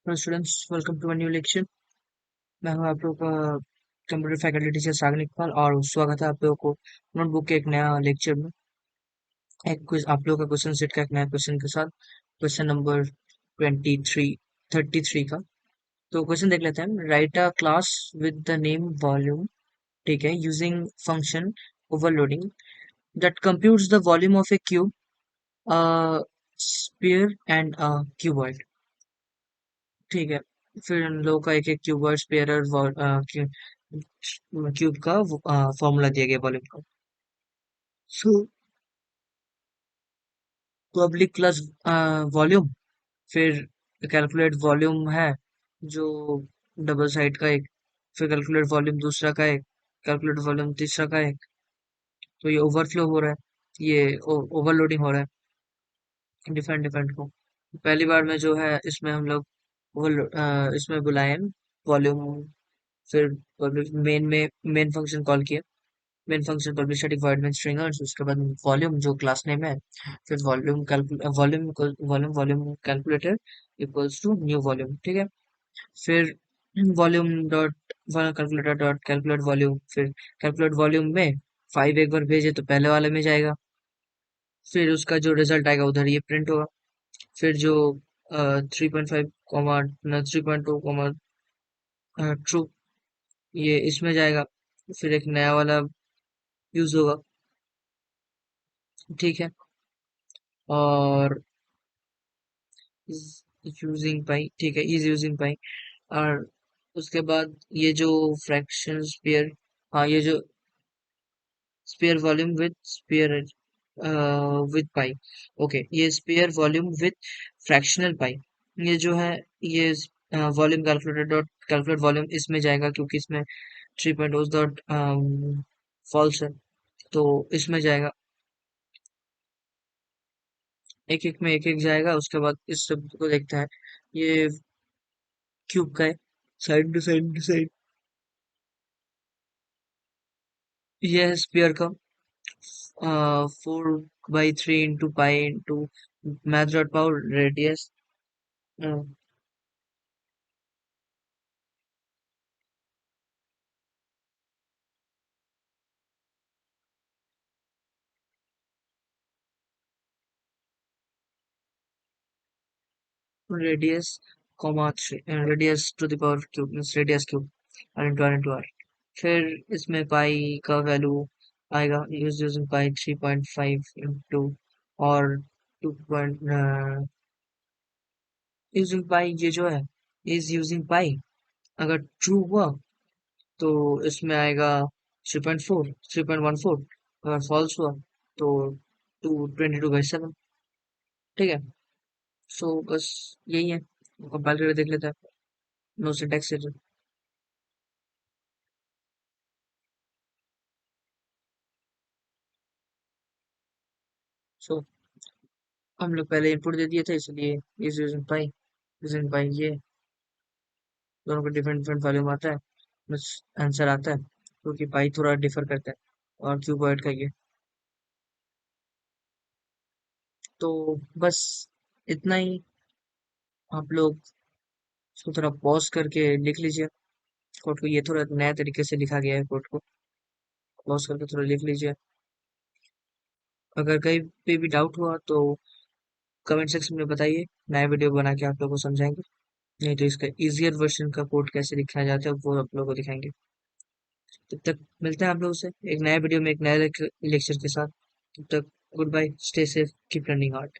Hello students, welcome to a new lecture. मैं हूं आप लोगों का computer faculty teacher Sagnik Pal और स्वागत है आप लोगों को नोटबुक के एक नया लेक्चर में। एक क्विज आप लोगों का क्वेश्चन सेट का एक नया क्वेश्चन के साथ क्वेश्चन नंबर 33 का। तो क्वेश्चन देख लेते हैं। Right a class with the name volume, ठीक है, using function overloading that computes the volume of A cube, a sphere and a cuboid. ठीक है, फिर उन लोगों का एक एक क्यूबॉइड, स्फीयर और क्यूब का फॉर्मूला दिया गया वॉल्यूम का। सो पब्लिक प्लस वॉल्यूम, फिर कैलकुलेट वॉल्यूम है जो डबल साइड का एक, फिर कैलकुलेट वॉल्यूम दूसरा का एक, कैलकुलेट वॉल्यूम तीसरा का एक। तो ये ओवरफ्लो हो रहा है, ये ओवरलोडिंग हो रहा है डिफरेंट डिफरेंट को। पहली बार में जो है इसमें हम लोग इसमें बुलाए वॉल्यूम, फिर पब्लिक मेन फंक्शन कॉल किया, main function public static void main stringers, उसके बाद वॉल्यूम जो क्लास नेम है, फिर volume volume calculator equals to new volume, ठीक है। फिर volume dot calculator dot calculate volume, फिर कैलकुलेट वॉल्यूम में 5 एक बार भेजे तो पहले वाले में जाएगा, फिर उसका जो रिजल्ट आएगा उधर ये प्रिंट होगा। फिर जो 3.5 कॉमा 3.2 ट्रू, ये इसमें जाएगा, फिर एक नया वाला यूज होगा, ठीक है। और यूजिंग पाई, ठीक है, इज यूजिंग पाई। और उसके बाद ये जो फ्रैक्शन स्पेयर, हाँ ये जो sphere volume with sphere with pi, okay, ये sphere volume with fractional pi, ये जो है ये volume calculator dot calculate volume इसमें जाएगा, क्योंकि इसमें 3 डॉट फॉल्स है, तो इसमें जाएगा। एक एक में एक एक जाएगा। उसके बाद इस शब्द को देखता है, ये क्यूब का है, side to side to side. ये है स्पेयर का, 4/3 into pi into math dot power radius, radius comma 3, radius to the power cube means radius cube, R into R। फिर इसमें पाई का वैल्यू आएगा यूज यूजिंग पाई 3.5 इंटू और 2. यूजिंग पाई ये जो है इज यूजिंग पाई, अगर ट्रू हुआ तो इसमें आएगा 3.4, 3.14। अगर फॉल्स हुआ तो 22/7, ठीक है। सो बस यही है, कंपाइल करके देख लेते हैं। No syntax error. सो हम लोग पहले इनपुट दे दिए थे, इसलिए इज यूजिंग पाई, यूजिंग पाई ये दोनों का डिफरेंट डिफरेंट वॉल्यूम आता है, बस आंसर आता है, क्योंकि पाई थोड़ा डिफर करता है और क्यूबॉइड का ये। तो बस इतना ही। आप लोग इसको थोड़ा पॉज करके लिख लीजिए कोड को, ये थोड़ा नया तरीके से लिखा गया है कोड को, पॉज करके थोड़ा लिख लीजिए। अगर कहीं पे भी डाउट हुआ तो कमेंट सेक्शन में बताइए, नया वीडियो बना के आप लोगों को समझाएंगे। नहीं तो इसका इजियर वर्जन का कोड कैसे लिखा जाता है वो आप लोगों को दिखाएंगे। तब तक मिलते हैं आप लोगों से एक नया वीडियो में एक नए लेक्चर के साथ। तब तक goodbye, stay safe, keep running hard.